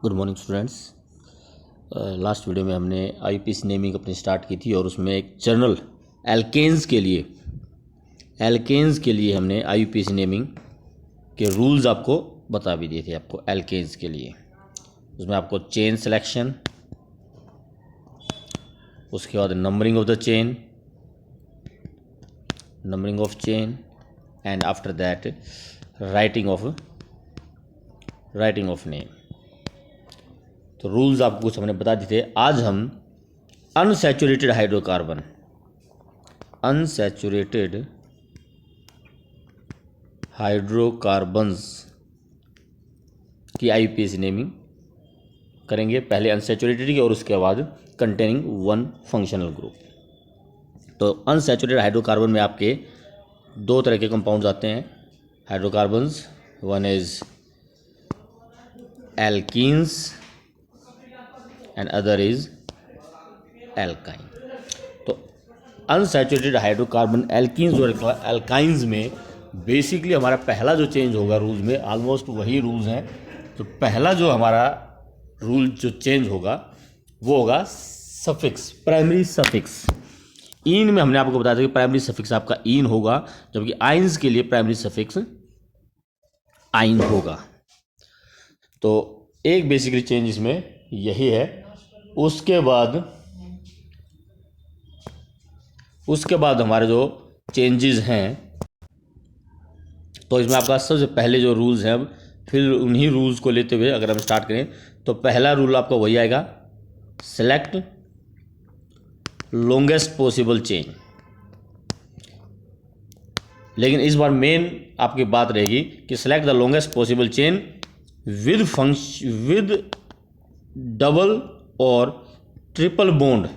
Good morning students. Last video में हमने IUPAC naming अपनी स्टार्ट की थी और उसमें एक जनरल एल्केन्स के लिए हमने आईयूपीएसी नेमिंग के रूल्स आपको बता भी दिए थे। आपको एल्केन्स के लिए उसमें आपको चेन सिलेक्शन, उसके बाद numbering of the chain, numbering of chain and after that writing of name. तो रूल्स आपको कुछ हमने बता दिए थे। आज हम अनसैचुरेटेड हाइड्रोकार्बन्स की आईयूपीएसी नेमिंग करेंगे। पहले अनसैचुरेटेड की और उसके बाद कंटेनिंग वन फंक्शनल ग्रुप। तो अनसैचुरेटेड हाइड्रोकार्बन में आपके दो तरह के कंपाउंड्स आते हैं hydrocarbons. One is alkenes and other is alkyne. तो अनसैचुरेटेड हाइड्रोकार्बन एल्कीन्स और एल्काइंस में बेसिकली हमारा पहला जो चेंज होगा रूल्स में, ऑलमोस्ट वही रूल्स हैं। तो पहला जो हमारा रूल जो चेंज होगा वो होगा सफिक्स, प्राइमरी सफिक्स। इन में हमने आपको बताया था कि प्राइमरी सफिक्स आपका इन होगा, जबकि आइंस के लिए प्राइमरी सफिक्स आइन होगा। तो एक बेसिकली चेंज इसमें यही है। उसके बाद हमारे जो चेंजेस हैं, तो इसमें आपका सबसे पहले जो रूल्स हैं, फिर उन्हीं रूल्स को लेते हुए अगर हम स्टार्ट करें तो पहला रूल आपका वही आएगा, सेलेक्ट लॉन्गेस्ट पॉसिबल चेन। लेकिन इस बार मेन आपकी बात रहेगी कि select the longest possible chain with double और ट्रिपल बॉन्ड।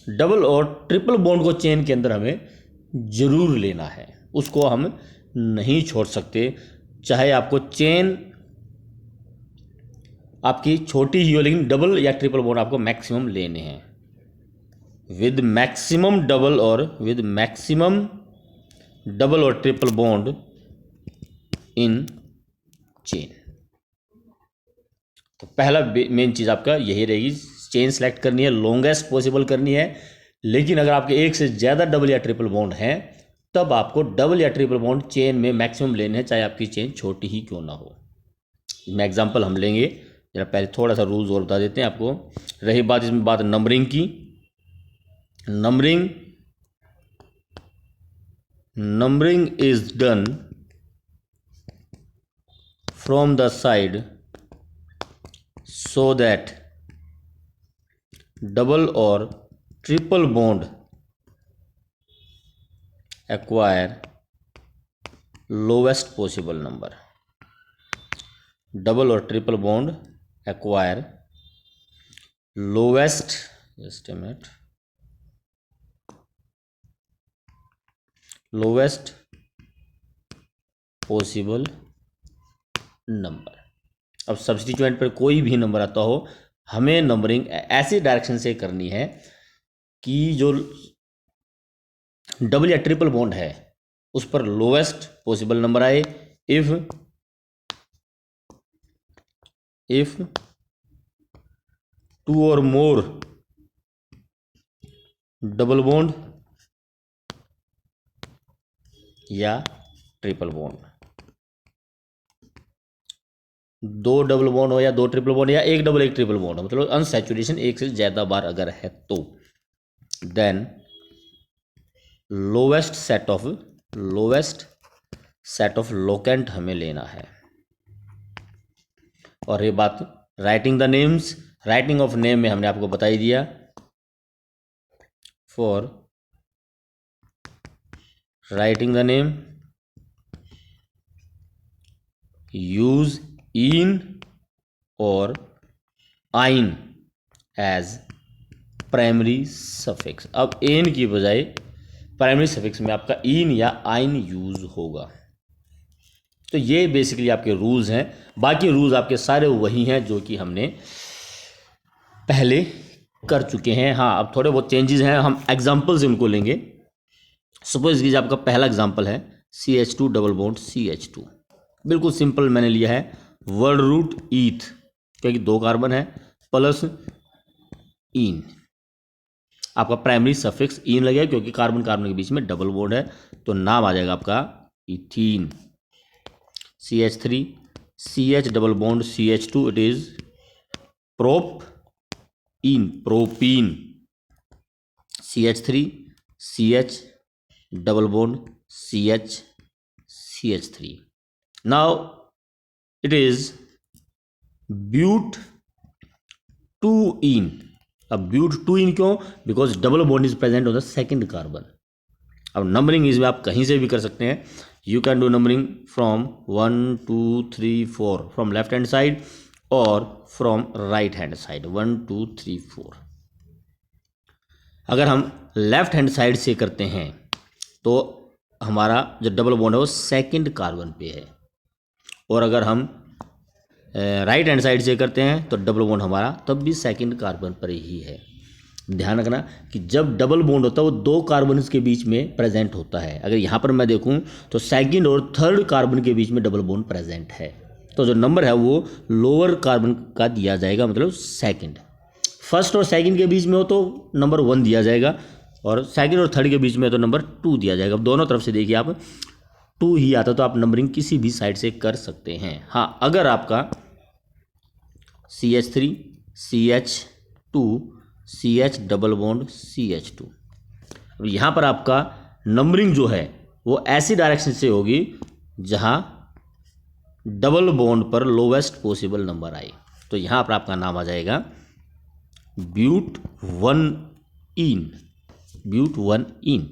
डबल और ट्रिपल बॉन्ड को चेन के अंदर हमें जरूर लेना है, उसको हम नहीं छोड़ सकते। चाहे आपको चेन आपकी छोटी ही हो, लेकिन डबल या ट्रिपल बॉन्ड आपको मैक्सिमम लेने हैं विद मैक्सिमम डबल और ट्रिपल बॉन्ड इन चेन। तो पहला मेन चीज़ आपका यही रहेगी, चेन सेलेक्ट करनी है, लॉन्गेस्ट पॉसिबल करनी है। लेकिन अगर आपके एक से ज़्यादा डबल या ट्रिपल बॉन्ड हैं तब आपको डबल या ट्रिपल बॉन्ड चेन में मैक्सिमम लेने हैं, चाहे आपकी चेन छोटी ही क्यों ना हो। इसमें एग्जांपल हम लेंगे। जरा पहले थोड़ा सा रूल्स और बता देते हैं आपको। रही बात इसमें नंबरिंग की, numbering is done from the side so that double or triple bond acquire lowest possible number. Double or triple bond acquire lowest, just a minute, lowest possible number. अब सब्स्टिट्यूएंट पर कोई भी नंबर आता हो, हमें numbering ऐसी direction से करनी है कि जो डबल या ट्रिपल बॉन्ड है उस पर लोएस्ट पॉसिबल नंबर आए। इफ टू और मोर डबल बॉन्ड या ट्रिपल बॉन्ड, दो डबल बॉन्ड हो या दो ट्रिपल बॉन्ड या एक डबल एक ट्रिपल बॉन्ड हो, मतलब अनसैचुरेशन एक से ज़्यादा बार अगर है तो then lowest set of locant हमें लेना है। और ये बात writing the names, writing of name में हमने आपको बता ही दिया। For writing the name use ene और आइन एज प्राइमरी सफिक्स। अब एन की बजाय प्राइमरी सफिक्स में आपका इन या आइन यूज होगा। तो ये बेसिकली आपके रूल्स हैं। बाकी रूल्स आपके सारे वही हैं जो कि हमने पहले कर चुके हैं। हाँ, अब थोड़े बहुत चेंजेस हैं, हम एग्जाम्पल से उनको लेंगे। सपोज कीजिए आपका पहला एग्जाम्पल है CH2 डबल बॉन्ड CH2, बिल्कुल सिंपल मैंने लिया है वर्ड रूट ईथ, क्योंकि 2 कार्बन है प्लस इन, आपका प्राइमरी सफिक्स इन लगेगा क्योंकि कार्बन कार्बन के बीच में डबल बॉन्ड है, तो नाम आ जाएगा आपका ethene. CH3 CH double bond CH2 it is prop in, propene. CH3 CH double bond CH3. Now it is but2ene. अब but2ene क्यों? Because double bond is present on the second carbon. अब numbering इसमें आप कहीं से भी कर सकते हैं, you can do numbering from 1 2 3 4 from left hand side और फ्रॉम राइट हैंड साइड 1 2 3 4। अगर हम लेफ्ट हैंड साइड से करते हैं तो हमारा जो डबल बॉन्ड है वो सेकंड कार्बन पे है, और अगर हम राइट हैंड साइड से करते हैं तो डबल बॉन्ड हमारा तब भी सेकंड कार्बन पर ही है। ध्यान रखना कि जब डबल बॉन्ड होता है वो 2 कार्बन के बीच में प्रेजेंट होता है। अगर यहाँ पर मैं देखूँ तो सेकंड और थर्ड कार्बन के बीच में डबल बॉन्ड प्रेजेंट है, तो जो नंबर है वो लोअर कार्बन का दिया जाएगा, मतलब सेकंड। फर्स्ट और सेकंड के बीच में हो तो नंबर 1 दिया जाएगा, और सेकंड और थर्ड के बीच में तो नंबर 2 दिया जाएगा। अब दोनों तरफ से देखिए आप 2 ही आता तो आप नंबरिंग किसी भी साइड से कर सकते हैं। हाँ, अगर आपका CH3 CH2 CH double bond CH2, अब यहाँ पर आपका नंबरिंग जो है वो ऐसी डायरेक्शन से होगी जहाँ डबल बॉन्ड पर लोवेस्ट पॉसिबल नंबर आए, तो यहाँ पर आपका नाम आ जाएगा but1ene, but1ene।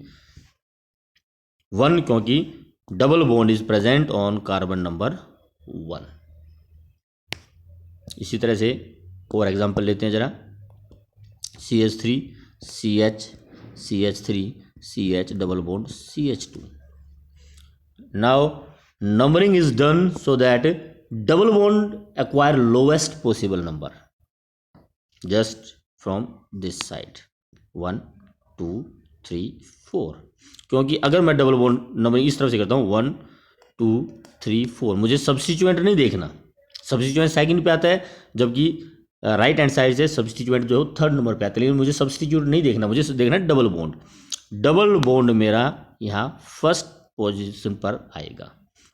1 क्योंकि double bond is present on carbon number 1। इसी तरह से और एग्जांपल लेते हैं जरा, CH3 CH CH3 CH double bond CH2। Now numbering is done so that double bond acquire lowest possible number just from this side 1 2 3 4। क्योंकि अगर मैं डबल बॉन्ड नंबरिंग इस तरफ से करता हूँ 1 2 3 4, मुझे सब्स्टिट्यूएंट नहीं देखना, सब्स्टिट्यूएंट सेकंड पे आता है, जबकि राइट हैंड साइड से सब्स्टिट्यूएंट जो है थर्ड नंबर पे आता है, लेकिन मुझे सब्स्टिट्यूट नहीं देखना, मुझे देखना है डबल बॉन्ड। डबल बॉन्ड मेरा यहाँ फर्स्ट पोजीशन पर आएगा,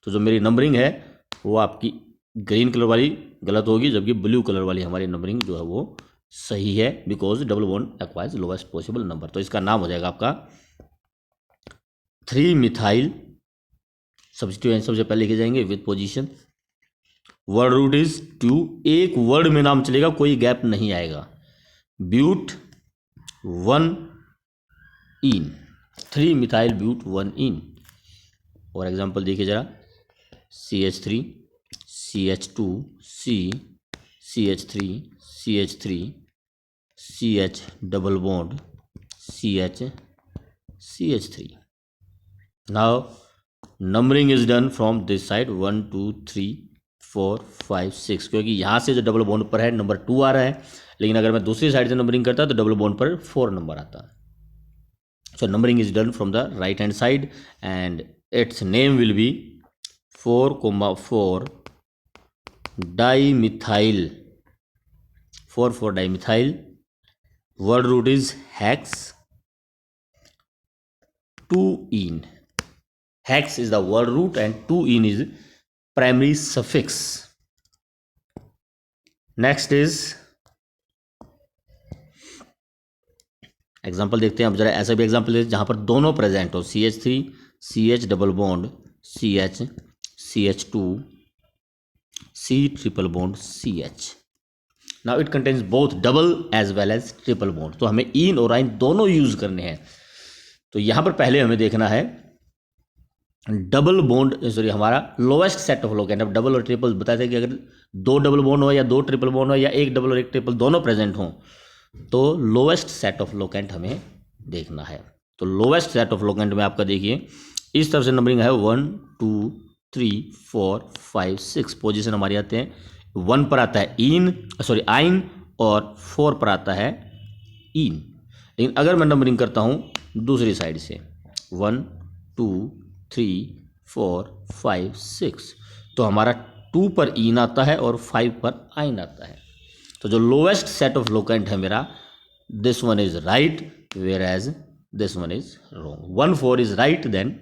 तो जो मेरी नंबरिंग है वो आपकी ग्रीन कलर वाली गलत होगी, जबकि ब्लू कलर वाली हमारी नंबरिंग जो है वो सही है, because double bond acquires lowest possible number. तो इसका नाम हो जाएगा आपका 3 मिथाइल। सब्स्टिट्यूएंट सबसे पहले लिखे जाएंगे with position, word root is 2, एक वर्ड में नाम चलेगा, कोई गैप नहीं आएगा, but1ene, 3 मिथाइल but1ene। और एग्जांपल देखिए जरा, CH3 CH2 CH3 CH double bond CH3। Now numbering is done from this side 1 2 3 4 5 6, क्योंकि यहाँ से जो डबल बॉन्ड पर है नंबर 2 आ रहा है, लेकिन अगर मैं दूसरी साइड से नंबरिंग करता तो डबल बॉन्ड पर 4 नंबर आता। So numbering is done from the right hand side and its name will be 4,4 dimethyl, 4,4 dimethyl. Word root is hex 2ene, hex is the word root and 2ene is primary suffix. Next is example देखते हैं। अब जरा ऐसा भी example है जहां पर दोनों प्रेजेंट हो, CH3 CH double bond CH CH2 C triple bond CH। Now it contains both double as well as triple bond, तो हमें इन और आइन दोनों यूज करने हैं। तो यहां पर पहले हमें देखना है डबल बॉन्ड, सॉरी हमारा लोवेस्ट सेट ऑफ लोकेंट। अब डबल और ट्रिपल बताते हैं कि अगर 2 डबल बॉन्ड हो या 2 ट्रिपल बॉन्ड हो या 1 डबल और 1 ट्रिपल दोनों प्रेजेंट हों, तो लोवेस्ट सेट ऑफ लोकेंट हमें देखना है। तो लोवेस्ट सेट ऑफ लोकेंट में आपका देखिए इस तरफ से नंबरिंग है 1 2 3 4 5 6, पोजीशन हमारी आते हैं 1 पर आता है आइन और 4 पर आता है इन। लेकिन अगर मैं नंबरिंग करता हूँ दूसरी साइड से 1 2 3 4 5 6, तो हमारा 2 पर इन आता है और 5 पर आइन आता है। तो जो लोवेस्ट सेट ऑफ लोकेंट है मेरा, this one is right whereas this one is wrong. 1 4 is right then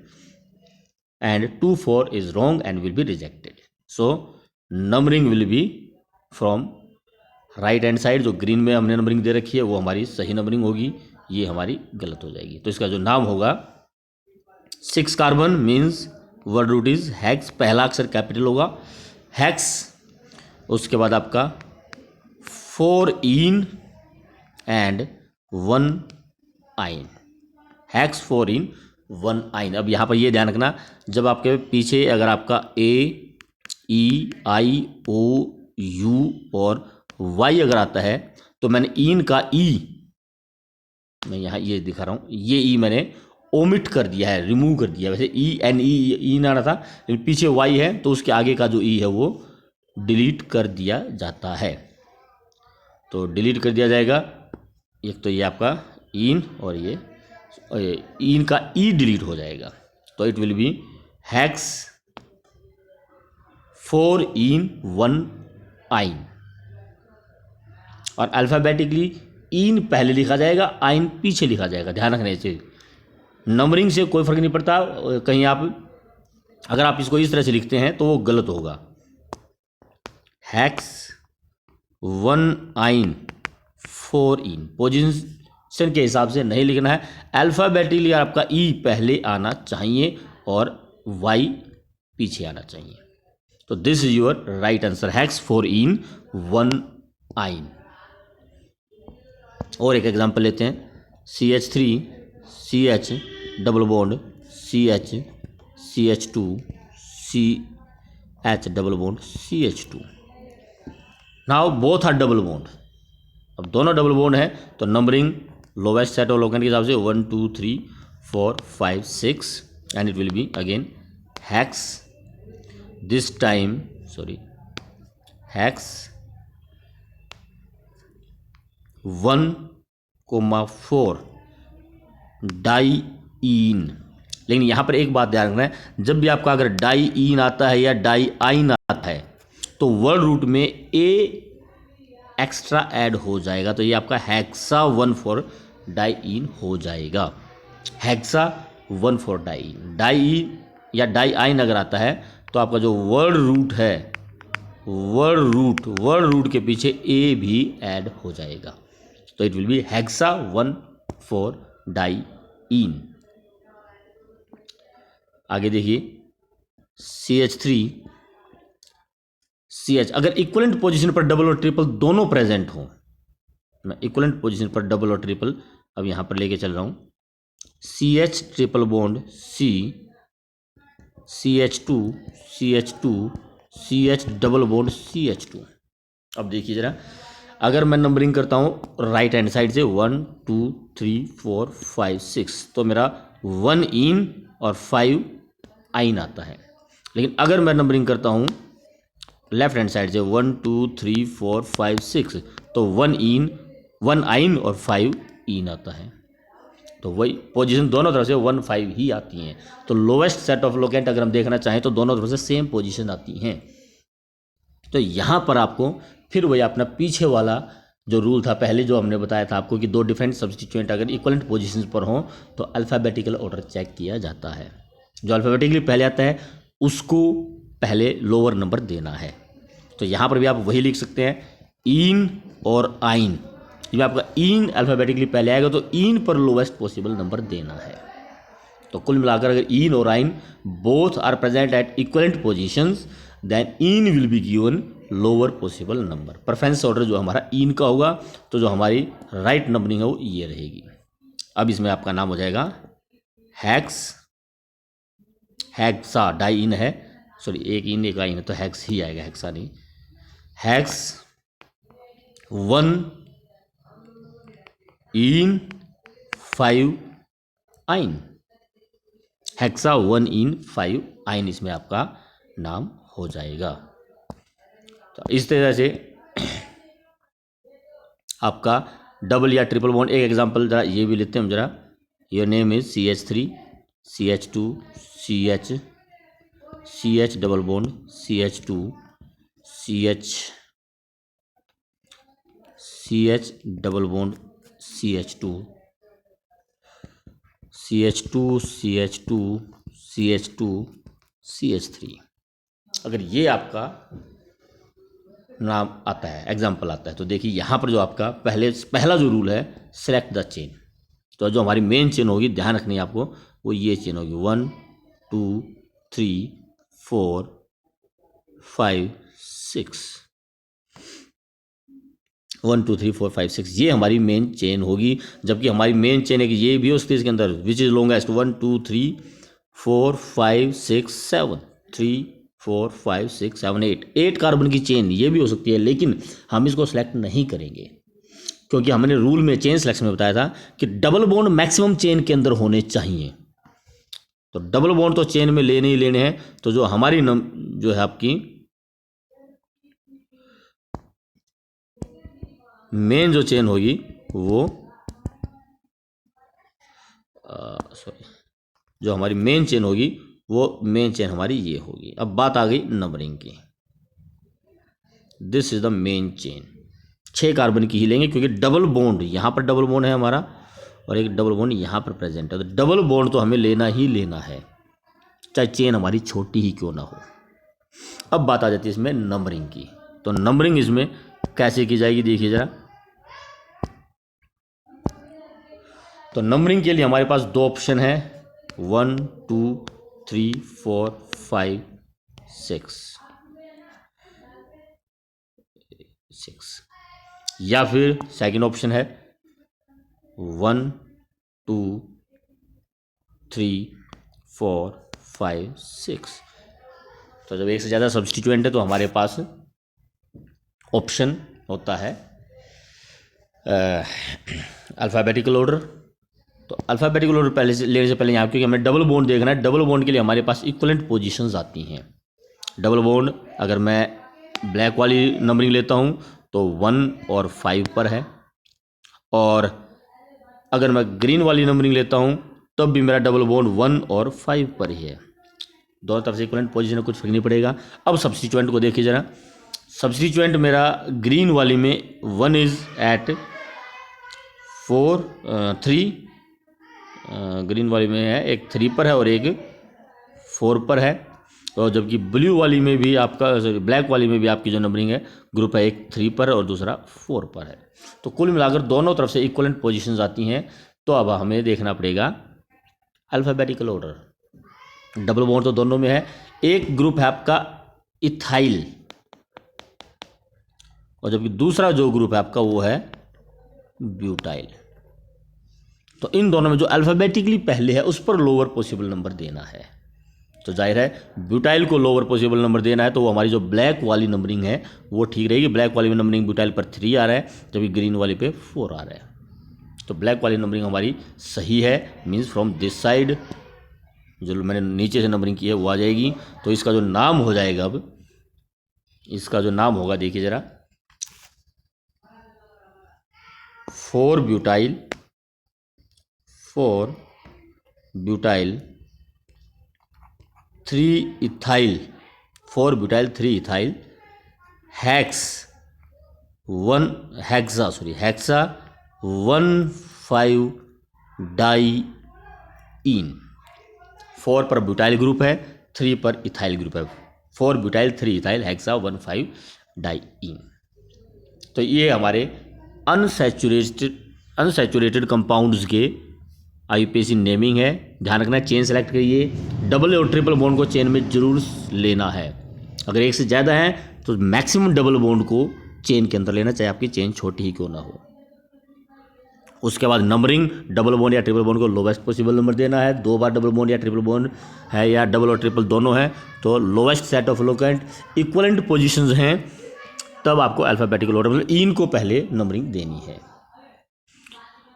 and 2 4 is wrong and will be rejected. So numbering will be from right hand side. जो green में हमने numbering दे रखी है वो हमारी सही नंबरिंग होगी, ये हमारी गलत हो जाएगी. तो इसका जो नाम होगा 6 carbon means word root is hex. पहला अक्षर कैपिटल होगा हेक्स. उसके बाद आपका 4 इन एंड 1 आइन. हेक्स 4 इन 1 आइन. अब यहाँ पर ये ध्यान रखना, जब आपके पीछे अगर आपका ए ई आई ओ यू और वाई अगर आता है तो मैंने इन का ई, मैं यहाँ ये दिखा रहा हूँ, ये ई मैंने ओमिट कर दिया है, रिमूव कर दिया. वैसे ई एन ई ना था, लेकिन पीछे वाई है तो उसके आगे का जो ई है वो डिलीट कर दिया जाता है. तो डिलीट कर दिया जाएगा. एक तो ये आपका इन और ये इन का ई डिलीट हो जाएगा. तो it will B hex 4 ene 1 yne. और अल्फ़ाबेटिकली इन पहले लिखा जाएगा, आइन पीछे लिखा जाएगा. ध्यान रखने से नंबरिंग से कोई फर्क नहीं पड़ता. कहीं आप अगर आप इसको इस तरह से लिखते हैं तो वो गलत होगा. हेक्स 1 आइन 4 इन पोजीशन के हिसाब से नहीं लिखना है. अल्फ़ाबेटिकली आपका ई पहले आना चाहिए और वाई पीछे आना चाहिए. तो this is your right answer, hex 4 ene 1 yne. और एक एग्जांपल लेते हैं. CH3 CH double bond CH CH2 CH double bond CH2. Now both are double bond. अब दोनों डबल बॉन्ड है तो numbering lowest set of locant के हिसाब से 1 2 3 4 5 6 and it will be again hex. This time hex 1,4 diene. लेकिन यहाँ पर एक बात ध्यान रखना है, जब भी आपका अगर डाई इन आता है या डाई आइन आता है तो वर्ड रूट में ए एक्स्ट्रा ऐड हो जाएगा. तो ये आपका हेक्सा 1,4 डाई इन हो जाएगा. Hexa 1,4 diene. Diene या डाई आइन अगर आता है तो आपका जो वर्ड रूट है, वर्ड रूट के पीछे ए भी ऐड हो जाएगा. तो it will be hexa 1,4 diene. आगे देखिए CH3 CH अगर इक्वलेंट पोजीशन पर डबल और ट्रिपल दोनों प्रेजेंट हो, मैं इक्वलेंट पोजीशन पर डबल और ट्रिपल अब यहां पर लेके चल रहा हूं. CH triple bond C CH2 CH2 CH double bond CH2. अब देखिए जरा, अगर मैं नंबरिंग करता हूँ राइट हैंड साइड से 1 2 3 4 5 6 तो मेरा 1 इन और 5 आइन आता है. लेकिन अगर मैं नंबरिंग करता हूँ लेफ्ट हैंड साइड से 1 2 3 4 5 6 तो 1 इन 1 आइन और 5 इन आता है. तो वही पोजीशन दोनों तरफ से 1 5 ही आती हैं. तो लोवेस्ट सेट ऑफ लोकेंट अगर हम देखना चाहें तो दोनों तरफ से सेम पोजीशन आती हैं. तो यहाँ पर आपको फिर वही अपना पीछे वाला जो रूल था पहले जो हमने बताया था आपको कि दो डिफरेंट सब्स्टिट्यूएंट अगर इक्वलेंट पोजीशंस पर हों तो अल्फ़ाबेटिकल ऑर्डर चेक किया जाता है. जो अल्फ़ाबेटिकली पहले आता है उसको पहले लोअर नंबर देना है. तो यहाँ पर भी आप वही लिख सकते हैं इन और आइन. जब आपका इन अल्फ़ाबेटिकली पहले आएगा तो इन पर लोवेस्ट पॉसिबल नंबर देना है. तो कुल मिलाकर अगर इन और yne both are present at equivalent positions then ene will be given lower possible number. Preference order जो हमारा इन का होगा तो जो हमारी राइट नंबरिंग है वो ये रहेगी. अब इसमें आपका नाम हो जाएगा हेक्स हेक्सा डाई इन है, सॉरी एक इन एक आइन है तो हेक्स ही आएगा, हेक्सा नहीं. हेक्स 1 इन 5 आइन. हेक्सा 1 इन 5 आइन इसमें आपका नाम हो जाएगा. तो इस तरह से आपका डबल या ट्रिपल बॉन्ड. एक एग्जांपल जरा ये भी लेते हैं हम जरा. Your name is CH3 CH2 CH double bond CH2 CH CH double bond CH2, CH2 CH2 CH2 CH3। अगर ये आपका नाम आता है, एग्जाम्पल आता है, तो देखिए यहाँ पर जो आपका पहला जो रूल है, सेलेक्ट द चेन। तो जो हमारी मेन चेन होगी, ध्यान रखनी है आपको, वो ये चेन होगी 1 2 3 4 5 6, 1 2 3 4 5 6, ये हमारी मेन चेन होगी। जबकि हमारी मेन चेन है कि ये भी उसके इसके अंदर विच इज लॉन्गेस्ट 1 2 3 4 5 6 7, 3 4 5 6 7 8 कार्बन की चेन ये भी हो सकती है, लेकिन हम इसको सेलेक्ट नहीं करेंगे क्योंकि हमने रूल में चेन सिलेक्शन में बताया था कि डबल बॉन्ड मैक्सिमम चेन के अंदर होने चाहिए। तो डबल बॉन्ड तो चेन में लेने ही लेने हैं। तो जो हमारी जो है आपकी मेन जो चेन होगी वो जो हमारी मेन चेन होगी वो मेन चेन हमारी ये होगी। अब बात आ गई नंबरिंग की। This is the main chain, 6 carbon की ही लेंगे क्योंकि डबल बॉन्ड यहाँ पर डबल बॉन्ड है हमारा और एक डबल बॉन्ड यहाँ पर प्रेजेंट है। तो डबल बॉन्ड तो हमें लेना ही लेना है, चाहे चेन हमारी छोटी ही क्यों ना हो। अब बात आ जाती है इसमें नंबरिंग की। तो नंबरिंग इसमें कैसे की जाएगी देखिए जरा। तो नंबरिंग के लिए हमारे पास 2 ऑप्शन है, 1 2 3 4 5 6, या फिर सेकंड ऑप्शन है 1 2 3 4 5 6। तो जब एक से ज़्यादा सब्स्टिट्यूएंट है तो हमारे पास ऑप्शन होता है अल्फ़ाबेटिकल ऑर्डर। तो अल्फ़ाबेटिकल ऑर्डर पहले से लेने से पहले यहाँ, क्योंकि हमें डबल बॉन्ड देखना है, डबल बॉन्ड के लिए हमारे पास इक्वलेंट पोजीशंस आती हैं। डबल बॉन्ड अगर मैं ब्लैक वाली नंबरिंग लेता हूँ तो 1 और 5 पर है, और अगर मैं ग्रीन वाली नंबरिंग लेता हूँ तब भी मेरा डबल बॉन्ड 1 और 5 पर ही है। दोनों तरफ से इक्वलेंट पोजीशन है, कुछ फर्क नहीं पड़ेगा। अब सब्स्टिट्यूएंट को देखिए जरा। सब्स्टिट्यूएंट मेरा ग्रीन वाली में 1 इज एट 3, ग्रीन वाली में है एक 3 पर है और एक 4 पर है। और जबकि ब्लू वाली में भी आपका, ब्लैक वाली में भी आपकी जो नंबरिंग है ग्रुप है, एक 3 पर और दूसरा 4 पर है। तो कुल मिलाकर दोनों तरफ से इक्वलेंट पोजीशंस आती हैं। तो अब हमें देखना पड़ेगा अल्फ़ाबेटिकल ऑर्डर। डबल बॉन्ड तो दोनों में है, एक ग्रुप है आपका इथाइल और जबकि दूसरा जो ग्रुप है आपका वो है ब्यूटाइल। तो इन दोनों में जो अल्फ़ाबेटिकली पहले है उस पर लोअर पॉसिबल नंबर देना है। तो जाहिर है ब्यूटाइल को लोअर पॉसिबल नंबर देना है, तो वो हमारी जो ब्लैक वाली नंबरिंग है वो ठीक रहेगी। ब्लैक वाली में नंबरिंग ब्यूटाइल पर 3 आ रहा है जबकि ग्रीन वाली पे 4 आ रहा है। तो ब्लैक वाली नंबरिंग हमारी सही है, मीन्स फ्रॉम दिस साइड जो मैंने नीचे से नंबरिंग की है वो आ जाएगी। तो इसका जो नाम हो जाएगा, अब इसका जो नाम होगा देखिए ज़रा, 4 butyl 3 ethyl, 4 butyl 3 ethyl hexa 1,5 diyne. 4 पर ब्यूटाइल ग्रुप है, 3 पर इथाइल ग्रुप है। 4 ब्यूटाइल 3 इथाइल हेक्सा 1,5 डाईइन। तो ये हमारे अनसैचुरेटेड कंपाउंड्स के आईयूपीएसी नेमिंग है। ध्यान रखना है, चेन सेलेक्ट करिए, डबल और ट्रिपल बॉन्ड को चेन में जरूर लेना है। अगर एक से ज़्यादा है तो मैक्सिमम डबल बॉन्ड को चेन के अंदर लेना, चाहे आपकी चेन छोटी ही क्यों ना हो। उसके बाद नंबरिंग, डबल बॉन्ड या ट्रिपल बॉन्ड को लोवेस्ट पॉसिबल नंबर देना है। 2 बार डबल बॉन्ड या ट्रिपल बॉन्ड है या डबल और ट्रिपल दोनों है तो lowest set of locant equivalent positions हैं, तब आपको अल्फ़ाबेटिकल ऑर्डर मतलब इन को पहले नंबरिंग देनी है।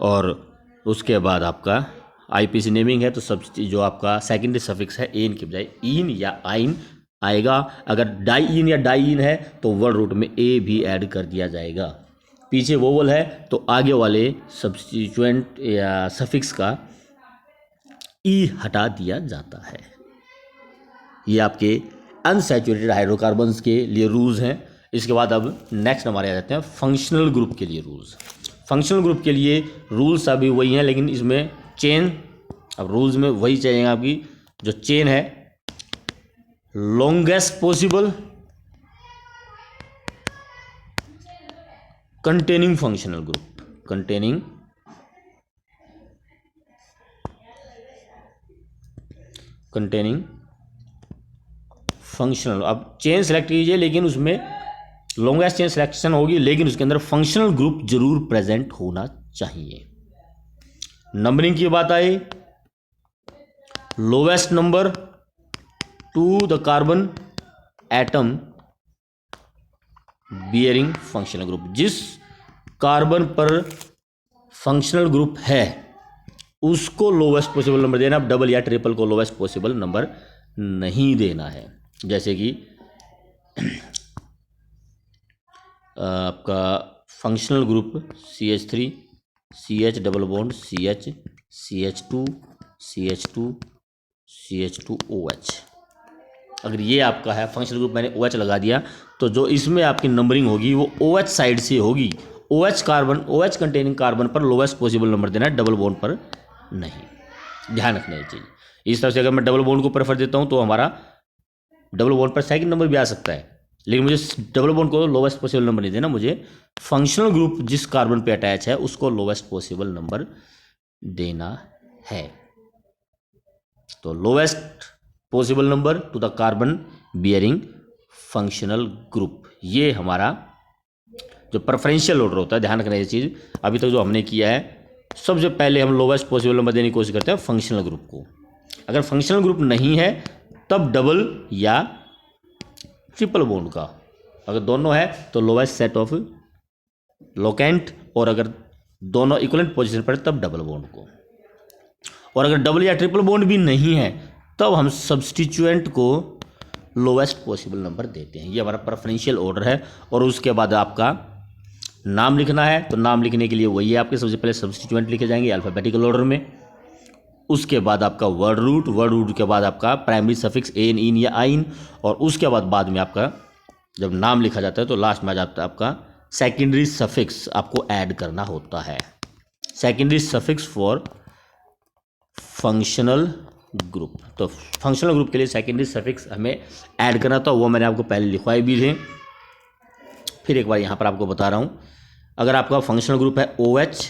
और उसके बाद आपका आईपीसी नेमिंग है, तो सब जो आपका सेकेंडरी सफिक्स है एन की बजाय इन या आइन आएगा। अगर डाई इन या डाई इन है तो वर्ड रूट में ए भी ऐड कर दिया जाएगा। पीछे वोवल है तो आगे वाले सब्स्टिट्यूएंट या सफिक्स का ई हटा दिया जाता है। ये आपके अनसैचुरेटेड हाइड्रोकार्बन्स के लिए रूल्स हैं। इसके बाद अब नेक्स्ट हमारे आ जाते हैं फंक्शनल ग्रुप के लिए रूल्स। फंक्शनल ग्रुप के लिए रूल्स अभी वही हैं, लेकिन इसमें चेन, अब रूल्स में वही चाहिए आपकी जो चेन है, longest possible containing functional group, containing functional. अब चेन सेलेक्ट कीजिए, लेकिन उसमें लॉन्गेस्ट चेन सिलेक्शन होगी, लेकिन उसके अंदर फंक्शनल ग्रुप जरूर प्रेजेंट होना चाहिए। नंबरिंग की बात आई, lowest number to the carbon atom bearing functional group. जिस कार्बन पर फंक्शनल ग्रुप है उसको लोवेस्ट पॉसिबल नंबर देना। डबल या ट्रिपल को लोवेस्ट पॉसिबल नंबर नहीं देना है। जैसे कि आपका functional group CH3 CH double bond CH CH2 CH2 CH2OH, अगर ये आपका है फंक्शनल ग्रुप, मैंने OH लगा दिया, तो जो इसमें आपकी नंबरिंग होगी वो OH साइड से होगी। OH कंटेनिंग कार्बन पर लोवेस्ट पॉसिबल नंबर देना है, डबल बॉन्ड पर नहीं। ध्यान रखना ये चीज़। इस तरह से अगर मैं डबल बॉन्ड को प्रेफर देता हूँ तो हमारा डबल बॉन्ड पर सेकंड नंबर भी आ सकता है, लेकिन मुझे डबल बॉन्ड को लोवेस्ट पॉसिबल नंबर नहीं देना, मुझे फंक्शनल ग्रुप जिस कार्बन पे अटैच है उसको लोवेस्ट पॉसिबल नंबर देना है। तो lowest possible number to the carbon bearing functional group, ये हमारा जो प्रेफरेंशियल ऑर्डर होता है। ध्यान रखना ये चीज़। अभी तक जो हमने किया है, सबसे पहले हम लोवेस्ट पॉसिबल नंबर देने की कोशिश करते हैं फंक्शनल ग्रुप को। अगर फंक्शनल ग्रुप नहीं है तब डबल या ट्रिपल बॉन्ड का, अगर दोनों है तो लोवेस्ट सेट ऑफ लोकेंट, और अगर दोनों इक्वलेंट पोजीशन पर तब डबल बॉन्ड को। और अगर डबल या ट्रिपल बॉन्ड भी नहीं है तब हम सब्स्टिट्यूएंट को लोवेस्ट पॉसिबल नंबर देते हैं। ये हमारा प्रेफरेंशियल ऑर्डर है। और उसके बाद आपका नाम लिखना है, तो नाम लिखने के लिए वही है आपके, सबसे पहले सब्स्टिट्यूएंट लिखे जाएंगे अल्फ़ाबेटिकल ऑर्डर में। उसके बाद आपका वर्ड रूट के बाद आपका प्राइमरी सफिक्स एन, इन या आइन, और उसके बाद में आपका जब नाम लिखा जाता है तो लास्ट में आ जाता है आपका सेकेंडरी सफिक्स, आपको ऐड करना होता है। Secondary suffix for functional group. तो फंक्शनल ग्रुप के लिए सेकेंडरी सफिक्स हमें ऐड करना था, वो मैंने आपको पहले लिखवाए भी थे। फिर एक बार यहाँ पर आपको बता रहा हूँ। अगर आपका फंक्शनल ग्रुप है OH,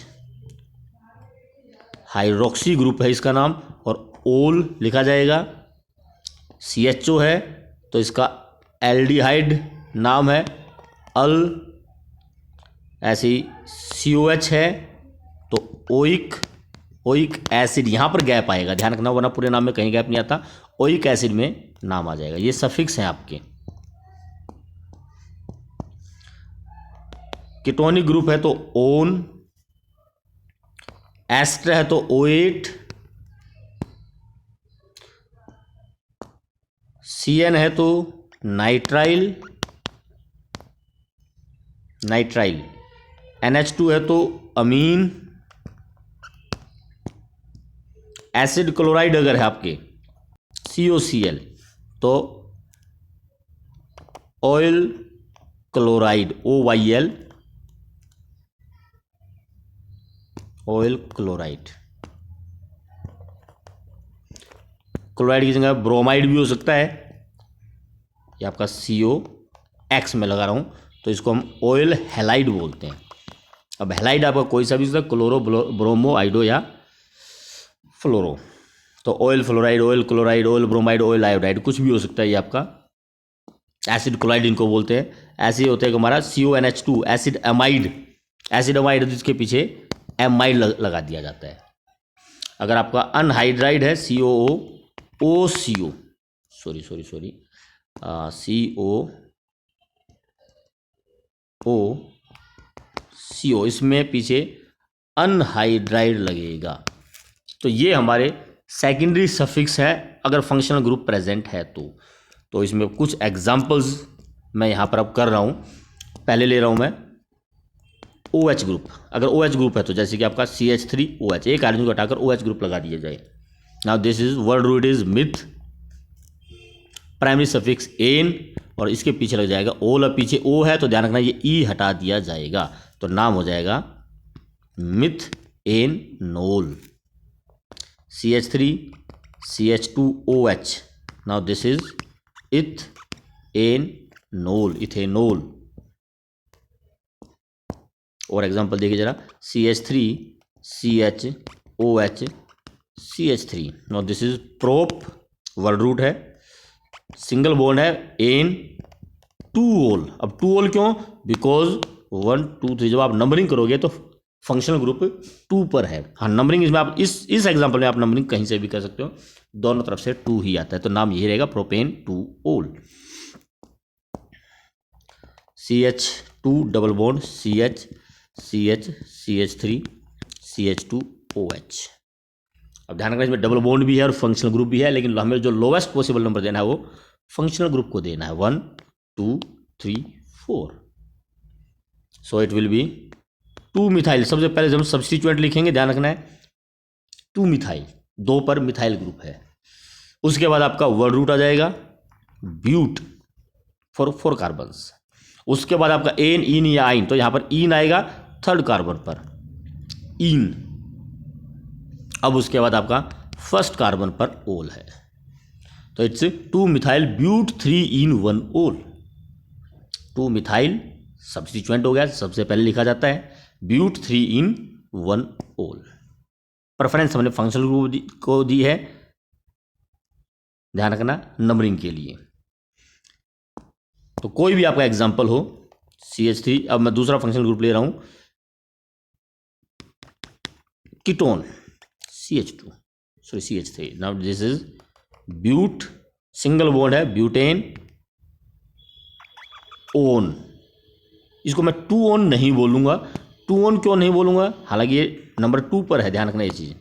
हाइड्रोक्सी ग्रुप है इसका नाम, और ओल लिखा जाएगा। CHO है तो इसका एल्डिहाइड नाम है अल, ऐसी COH है तो ओइक एसिड, यहाँ पर गैप आएगा, ध्यान रखना, वरना पूरे नाम में कहीं गैप नहीं आता। ओइक एसिड में नाम आ जाएगा। ये सफिक्स हैं आपके। कीटोनिक ग्रुप है तो ओन, एस्टर है तो O8, CN है तो नाइट्राइल, NH2 है तो अमीन, एसिड क्लोराइड अगर है आपके COCl तो oil chloride OYL, oil chloride. Chloride की जगह ब्रोमाइड भी हो सकता है। ये आपका COX में लगा रहा हूँ, तो इसको हम ऑयल हैलाइड बोलते हैं। अब हैलाइड आपका कोई सा भी हो सकता है, क्लोरो, ब्रोमो, आइडो या फ्लोरो। तो oil fluoride, oil chloride, oil bromide, oil iodide, कुछ भी हो सकता है। ये आपका एसिड क्लोराइड इनको बोलते हैं। ऐसे ही होता है कि हमारा CONH2 एसिड अमाइड जिसके पीछे एमाइड लगा दिया जाता है। अगर आपका अनहाइड्राइड है COO, CO, इसमें पीछे अनहाइड्राइड लगेगा। तो ये हमारे सेकेंडरी सफिक्स है अगर फंक्शनल ग्रुप प्रेजेंट है तो इसमें कुछ एग्जांपल्स मैं यहाँ पर अब कर रहा हूँ। पहले ले रहा हूँ मैं OH ग्रुप। अगर OH ग्रुप है तो जैसे कि आपका CH3OH, एक हाइड्रोजन को हटाकर OH ग्रुप लगा दिया जाए। Now this is word root is meth, primary suffix ane, और इसके पीछे लग जाएगा ओल, और पीछे ओ है तो ध्यान रखना ये ई हटा दिया जाएगा, तो नाम हो जाएगा methanol. CH3 CH2OH, now this is ethanol, ethanol. और एग्जांपल देखिए जरा, CH3 CHOH CH3, now this is prop, word root है, सिंगल बॉन्ड है, एन टू ओल। अब टू ओल क्यों? बिकॉज 1 2 3 जब आप नंबरिंग करोगे तो फंक्शनल ग्रुप 2 पर है। हाँ, नंबरिंग इसमें आप इस एग्जांपल में आप नंबरिंग कहीं से भी कर सकते हो, दोनों तरफ से 2 ही आता है, तो नाम यही रहेगा प्रोपेन 2 ओल। CH2 double bond CH CH CH3 CH2OH। अब ध्यान रखना इसमें डबल बॉन्ड भी है और फंक्शनल ग्रुप भी है, लेकिन हमें जो लोवेस्ट पॉसिबल नंबर देना है वो फंक्शनल ग्रुप को देना है, 1 2 3 4। So it will B 2 methyl. सबसे पहले जब हम सब्स्टिट्यूएंट लिखेंगे ध्यान रखना है 2 मिथाइल, 2 पर मिथाइल ग्रुप है। उसके बाद आपका वर्ड रूट आ जाएगा ब्यूट फॉर 4 कार्बन्स। उसके बाद आपका एन इन या आइन, तो यहां पर इन आएगा 3rd कार्बन पर, इन। अब उसके बाद आपका 1st कार्बन पर ओल है, तो इट्स 2 मिथाइल ब्यूट 3 इन 1 ओल। 2 मिथाइल सब्स्टिट्यूएंट हो गया, सबसे पहले लिखा जाता है, ब्यूट 3 इन 1 ओल। प्रेफरेंस हमने फंक्शनल ग्रुप को दी है, ध्यान रखना नंबरिंग के लिए। तो कोई भी आपका एग्जांपल हो, CH3, अब मैं दूसरा फंक्शनल ग्रुप ले रहा हूं, ketone CH2 sorry CH3, now this is but, single bond है, ब्यूटेन ओन। इसको मैं 2 ओन नहीं बोलूंगा। 2 ओन क्यों नहीं बोलूंगा? हालांकि ये नंबर 2 पर है, ध्यान रखना ये चीज़।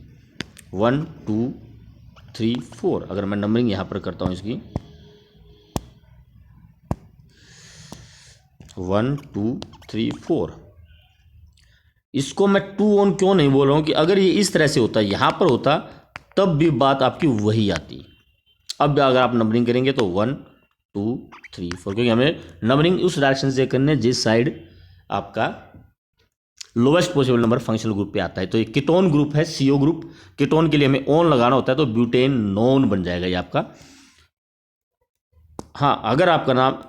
1 2 3 4, अगर मैं नंबरिंग यहां पर करता हूं इसकी 1 2 3 4, इसको मैं 2 ओन क्यों नहीं बोल रहा हूं कि अगर ये इस तरह से होता, यहां पर होता, तब भी बात आपकी वही आती। अब अगर आप नंबरिंग करेंगे तो 1 2 3 4, क्योंकि हमें नंबरिंग उस डायरेक्शन से करने जिस साइड आपका lowest possible number functional group पे आता है। तो ये कीटोन ग्रुप है, CO ग्रुप। कीटोन के लिए हमें ओन लगाना होता है, तो ब्यूटेन नोन बन जाएगा ये आपका। हाँ, अगर आपका नाम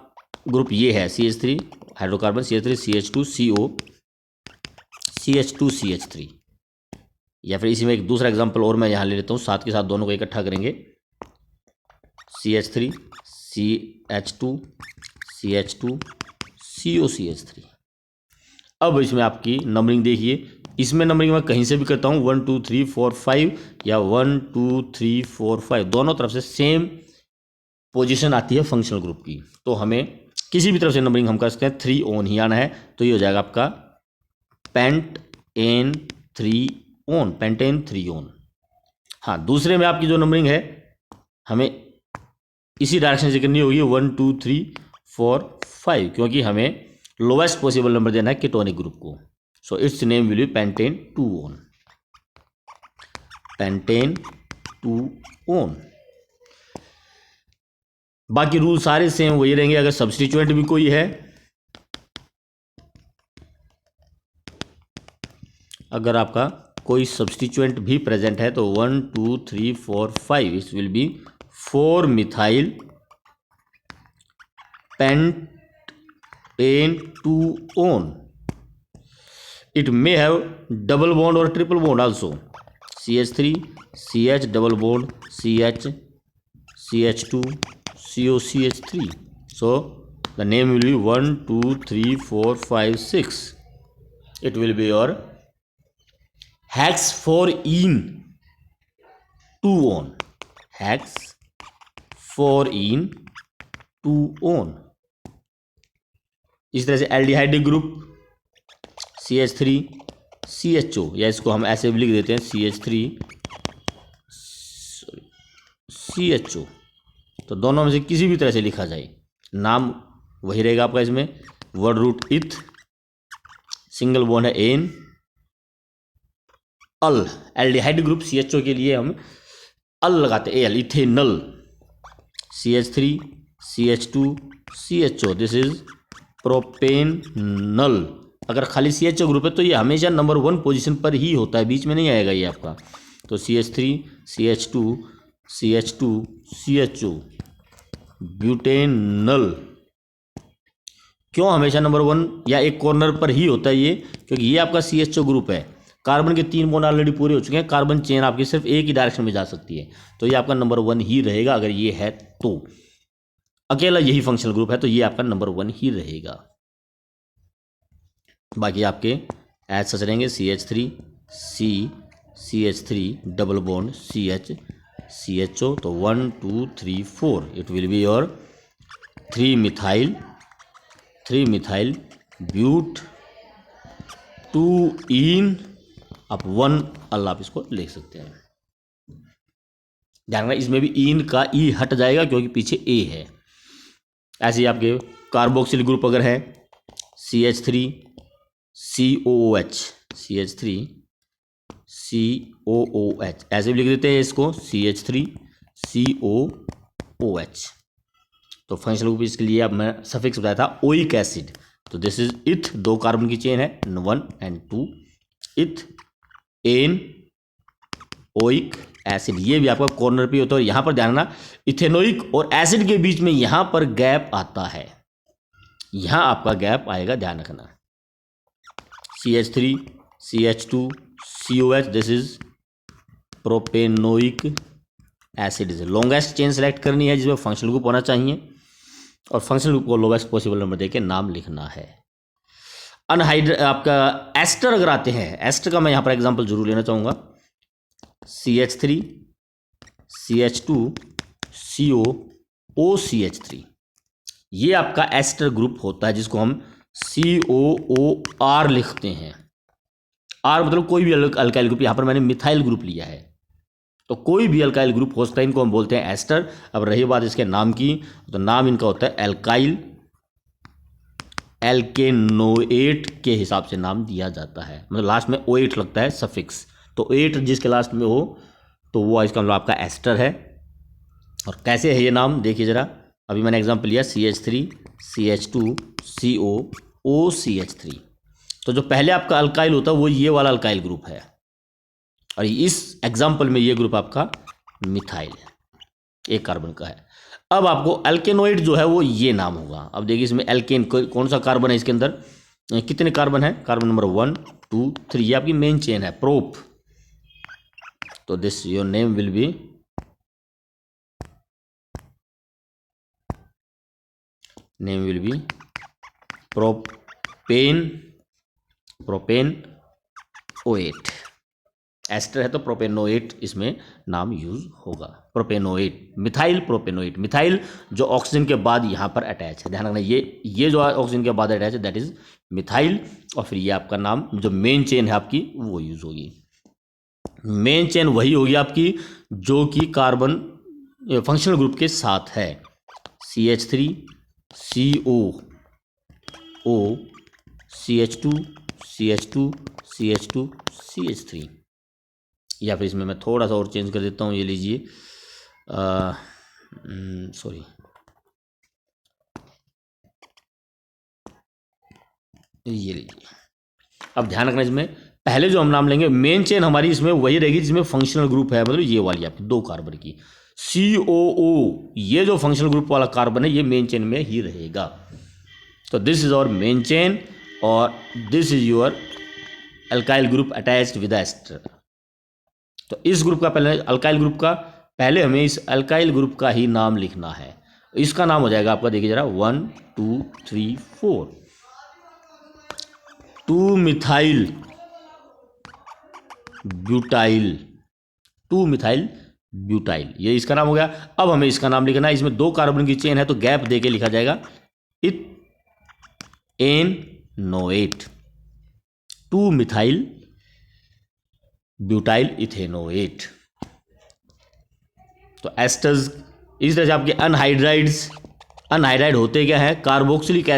ग्रुप ये है CH3 hydrocarbon, CH3 CH2 CO CH2 CH3, या फिर इसी में एक दूसरा एग्जांपल और मैं यहाँ ले लेता हूँ, साथ के साथ दोनों को इकट्ठा करेंगे, CH3 CH2 CH2 CO CH3। अब इसमें आपकी नंबरिंग देखिए, इसमें नंबरिंग मैं कहीं से भी करता हूँ 1 2 3 4 5 या 1 2 3 4 5, दोनों तरफ से सेम पोजीशन आती है फंक्शनल ग्रुप की। तो हमें किसी भी तरफ से नंबरिंग हम कर सकते हैं, 3 ओन ही आना है, तो ये हो जाएगा आपका पेंटेन 3 ओन, पेंटेन 3 ओन। हाँ, दूसरे में आपकी जो नंबरिंग है हमें इसी डायरेक्शन से करनी होगी, 1 2 3 4 5, क्योंकि हमें लोवेस्ट पॉसिबल नंबर देना है कीटोनिक ग्रुप को। So it's name will B pentane 2 own, pentane 2 own. बाकी रूल सारे सेम वही रहेंगे। अगर सब्स्टिट्यूएंट भी कोई है, अगर आपका कोई सब्स्टिट्यूएंट भी प्रेजेंट है, तो 1 2 3 4 5 it will be 4 methyl pentane 2 one. It may have double bond और triple bond also, CH3 CH double bond CH CH2 CO CH3। so the name will be 1 2 3 4 5 6. it will be your hex 4-ene 2 on, hex 4-ene 2 on। इस तरह से aldehyde group CH3 CHO, या इसको हम ऐसे भी लिख देते हैं CH3 CHO, तो दोनों में से किसी भी तरह से लिखा जाए, नाम वही रहेगा आपका। इसमें वर्ड रूट इथ, सिंगल बॉन्ड है एन, अल। एल्डिहाइड ग्रुप CHO के लिए हम अल लगाते हैं, L, ethanal. CH3 CH2CHO, this is propanal. अगर खाली CHO ग्रुप है तो ये हमेशा नंबर 1 पोजीशन पर ही होता है, बीच में नहीं आएगा ये आपका। तो CH3CH2CH2CHO ब्यूटेनल क्यों हमेशा नंबर 1 या एक कॉर्नर पर ही होता है ये, क्योंकि ये आपका CHO ग्रुप है। कार्बन के 3 बॉन्ड ऑलरेडी पूरे हो चुके हैं, कार्बन चेन आपकी सिर्फ एक ही डायरेक्शन में जा सकती है, तो ये आपका नंबर 1 ही रहेगा। अगर ये है तो अकेला यही फंक्शनल ग्रुप है तो ये आपका नंबर 1 ही रहेगा। बाकी आपके एज सच रहेंगे CH3 डबल बॉन्ड CHO, तो 1 2 3 4 it will be your 3 methyl but 2 ene आप 1 अल आप इसको लिख सकते हैं। ध्यान रखना इसमें भी इन का ई हट जाएगा क्योंकि पीछे ए है। ऐसे ही आपके कार्बोक्सिल ग्रुप अगर है CH3COOH ऐसे भी लिख देते हैं इसको CH3COOH। तो फंक्शनल ग्रुप इसके लिए अब मैं सफिक्स बताया था ओइक एसिड, तो दिस इज इथ, 2 कार्बन की चेन है 1 and 2 इथ एन ओइक एसिड, ये भी आपका कॉर्नर पे होता है। यहां पर ध्यान रखना इथेनोइक और एसिड के बीच में यहां पर गैप आता है, यहां आपका गैप आएगा, ध्यान रखना। CH3CH2COH this is propanoic acid. Is longest chain select करनी है जिसमें फंक्शनल ग्रुप होना चाहिए और फंक्शनल ग्रुप को लोवेस्ट पॉसिबल नंबर देके नाम लिखना है। अनहाइड्रेट आपका एस्टर अगर आते हैं, एस्टर का मैं यहाँ पर एग्जांपल जरूर लेना चाहूँगा। CH3CH2COOCH3 ये आपका एस्टर ग्रुप होता है जिसको हम COOR लिखते हैं। R मतलब कोई भी अल्काइल ग्रुप, यहाँ पर मैंने मिथाइल ग्रुप लिया है, तो कोई भी अल्काइल ग्रुप हो सकता है, इनको हम बोलते हैं एस्टर। अब रही बात इसके नाम की, तो नाम इनका होता है एल्काइल एल्केनोएट के हिसाब से नाम दिया जाता है, मतलब लास्ट में OH लगता है सफिक्स, तो 8 जिसके लास्ट में हो तो वो इसका मतलब आपका एस्टर है। और कैसे है ये नाम देखिए ज़रा, अभी मैंने एग्जांपल लिया CH3CH2COOCH3, तो जो पहले आपका अल्काइल होता है वो ये वाला अल्काइल ग्रुप है, और इस एग्जाम्पल में ये ग्रुप आपका मिथाइल एक कार्बन का है। अब आपको अल्केनोइड जो है वो ये नाम होगा। अब देखिए इसमें एल्केन कौन सा कार्बन है, इसके अंदर कितने कार्बन है, कार्बन नंबर 1 2 3, ये आपकी मेन चेन है प्रोप, तो this your name will be propanoate. Ester है तो प्रोपेनोएट इसमें नाम यूज होगा, प्रोपेनोएट, मिथाइल प्रोपेनोएट। मिथाइल जो ऑक्सीजन के बाद यहाँ पर अटैच है, ध्यान रखना ये जो ऑक्सीजन के बाद अटैच है दैट इज मिथाइल, और फिर ये आपका नाम जो मेन चेन है आपकी वो यूज होगी। मेन चेन वही होगी आपकी जो कि कार्बन फंक्शनल ग्रुप के साथ है, CH3COO CH2CH2CH2CH3, या फिर इसमें मैं थोड़ा सा और चेंज कर देता हूँ, ये लीजिए सॉरी ये लीजिए। अब ध्यान रखना इसमें पहले जो हम नाम लेंगे मेन चेन हमारी इसमें वही रहेगी जिसमें फंक्शनल ग्रुप है, मतलब ये वाली आपकी 2 कार्बन की COO, ये जो फंक्शनल ग्रुप वाला कार्बन है ये मेन चेन में ही रहेगा। तो this is our main chain और this is your alkyl group attached with ester. तो इस ग्रुप का पहले अल्काइल ग्रुप का पहले हमें इस अल्काइल ग्रुप का ही नाम लिखना है। इसका नाम हो जाएगा आपका, देखिए जरा 1 2 3 4 2 मिथाइल ब्यूटाइल, ये इसका नाम हो गया। अब हमें इसका नाम लिखना है, इसमें 2 कार्बन की चेन है तो गैप देके लिखा जाएगा इथेनोएट, 2 मिथाइल ब्यूटाइल इथेनोएट। तो एस्टर्स इस तरह से आपके अनहाइड्राइड होते क्या है, कार्बोक्सिलिक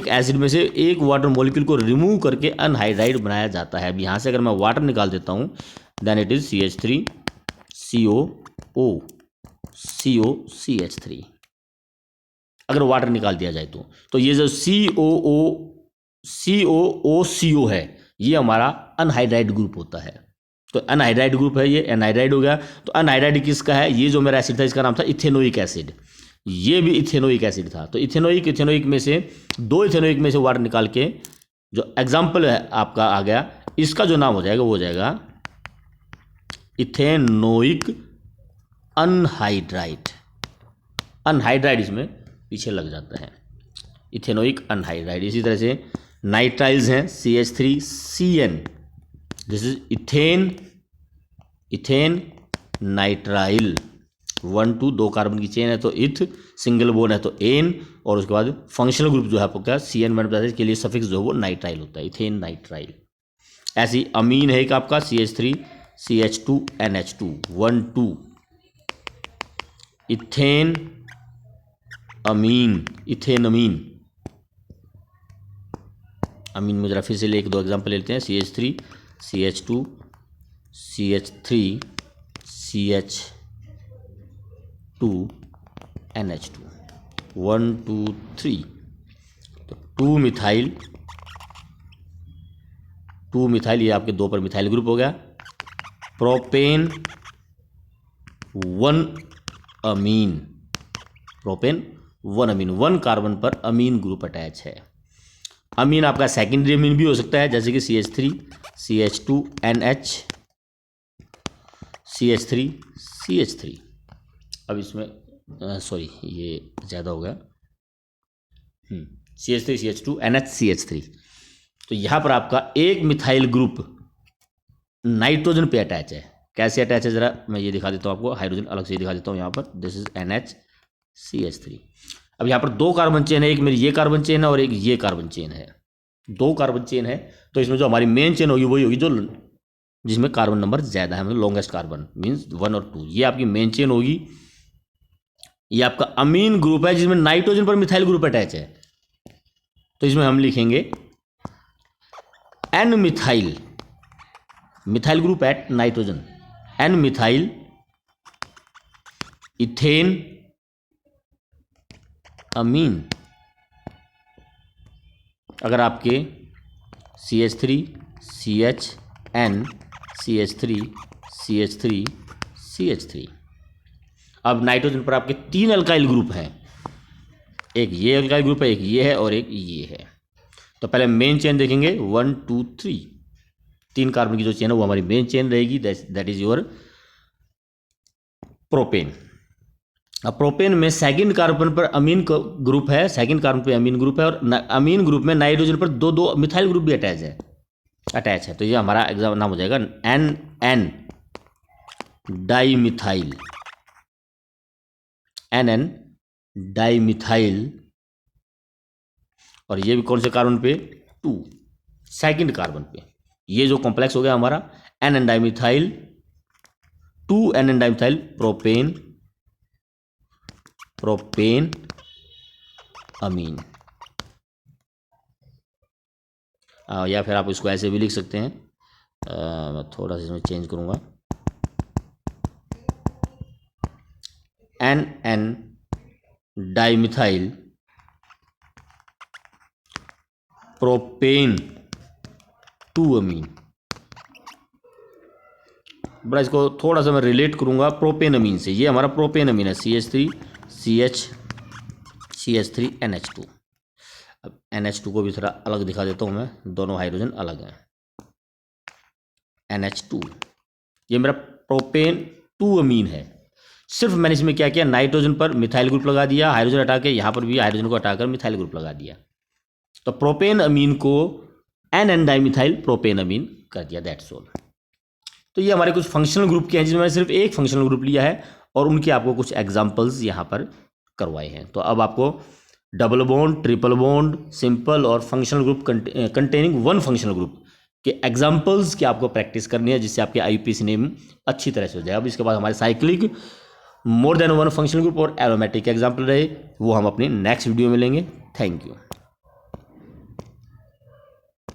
एसिड में से एक वाटर मॉलिक्यूल को रिमूव करके अनहाइड्राइड बनाया जाता है। अब यहाँ से अगर मैं वाटर निकाल देता हूँ then it is CH3COO COCH3, अगर वाटर निकाल दिया जाए तो ये जो COOCO है ये हमारा अनहाइड्राइड ग्रुप होता है। तो अनहाइड्राइड ग्रुप है, ये एनहाइड्राइड हो गया। तो अनहाइड्राइड किसका है? ये जो मेरा एसिड था इसका नाम था इथेनोइक एसिड, ये भी इथेनोइक एसिड था। तो इथेनोइक में से दो इथेनोइक में से वाटर निकाल के जो एग्जाम्पल है आपका आ गया, इसका जो नाम हो जाएगा वो हो जाएगा इथेनोइक अनहाइड्राइड। अनहाइड्राइड इसमें पीछे लग जाता है, इथेनोइक अनहाइड्राइड। इसी तरह से नाइट्राइल्स हैं CH3CN, this is ethane nitrile. 1 2 2 carbon की चेन है तो इथ, सिंगल बोन है तो एन, और उसके बाद फंक्शनल ग्रुप जो है आपको क्या CN बन के लिए सफिक्स जो है वो नाइट्राइल होता है, इथेन नाइट्राइल। ऐसी अमीन है एक आपका CH3CH2NH2 1 2 इथेन अमीन, अमीन में जरा फिर से एक दो एग्जाम्पल लेते हैं। CH3 CH2 CH3 CH2 NH2 1 2 3, तो 2 मिथाइल, ये आपके 2 पर मिथाइल ग्रुप हो गया। प्रोपेन 1 अमीन, 1 कार्बन पर अमीन ग्रुप अटैच है। अमीन आपका सेकेंडरी अमीन भी हो सकता है, जैसे कि CH3 CH2NH CH3 CH3। अब इसमें सॉरी ये ज़्यादा हो गया, CH3 CH2NH CH3। तो यहाँ पर आपका एक मिथाइल ग्रुप नाइट्रोजन पे अटैच है। कैसे अटैच है जरा मैं ये दिखा देता हूँ आपको, हाइड्रोजन अलग से दिखा देता हूँ। यहाँ पर दिस इज NHCH3। अब यहाँ पर 2 कार्बन चेन है, एक मेरी ये कार्बन चेन है और एक ये कार्बन चेन है। 2 कार्बन चेन है तो इसमें जो हमारी मेन चेन होगी वही होगी जो जिसमें कार्बन नंबर ज़्यादा है, मतलब लॉन्गेस्ट कार्बन मीन्स 1 और 2, ये आपकी मेन चेन होगी। ये आपका अमीन ग्रुप है जिसमें नाइट्रोजन पर मिथाइल ग्रुप अटैच है। तो इसमें हम लिखेंगे N methyl group at nitrogen, N methyl ethane amine. अगर आपके CH3 CHN CH3 CH3 CH3। अब नाइट्रोजन पर आपके 3 अल्काइल ग्रुप हैं, एक ये अल्काइल ग्रुप है, एक ये है और एक ये है। तो पहले मेन चेन देखेंगे 1 2 3, 3 कार्बन की जो चेन है वो हमारी मेन चेन रहेगी, दैट इज योर प्रोपेन। अब प्रोपेन में सेकंड कार्बन पर अमीन ग्रुप है, सेकंड कार्बन पर अमीन ग्रुप है और अमीन ग्रुप में नाइट्रोजन पर 2 मिथाइल ग्रुप भी अटैच है। तो ये हमारा एग्जाम नाम हो जाएगा NN डाइमिथाइल, NN डाइमिथाइल। और ये भी कौन से कार्बन पे? 2, सेकंड कार्बन पे। ये जो कॉम्प्लेक्स हो गया हमारा NN dimethyl 2 NN dimethyl propane amine. या फिर आप इसको ऐसे भी लिख सकते हैं, मैं थोड़ा सा इसमें चेंज करूंगा, NN डाइमिथाइल प्रोपेन 2 अमीन। बड़ा इसको थोड़ा सा मैं रिलेट करूंगा प्रोपेन अमीन से। ये हमारा प्रोपेन अमीन है CH3 CH3 NH2। अब NH2 को भी थोड़ा अलग दिखा देता हूं मैं, दोनों हाइड्रोजन अलग हैं। NH2 ये मेरा प्रोपेन 2 अमीन है। सिर्फ मैंने इसमें क्या किया, नाइट्रोजन पर मिथाइल ग्रुप लगा दिया, हाइड्रोजन हटा के यहाँ पर भी हाइड्रोजन को हटाकर मिथाइल ग्रुप लगा दिया। तो प्रोपेन अमीन को NN डाइमिथाइल प्रोपेन अमीन कर दिया, दैट्स ऑल। तो ये हमारे कुछ फंक्शनल ग्रुप के हैं जिसमें मैंने सिर्फ एक फंक्शनल ग्रुप लिया है और उनके आपको कुछ एग्जांपल्स यहाँ पर करवाए हैं। तो अब आपको double bond, triple bond, simple और functional group containing 1 functional group के एग्जांपल्स की आपको प्रैक्टिस करनी है, जिससे आपके IUPAC नेम अच्छी तरह से हो जाए। अब इसके बाद हमारे cyclic, more than 1 functional group और एरोमेटिक एग्जाम्पल रहे, वो हम अपने नेक्स्ट वीडियो में लेंगे। Thank you.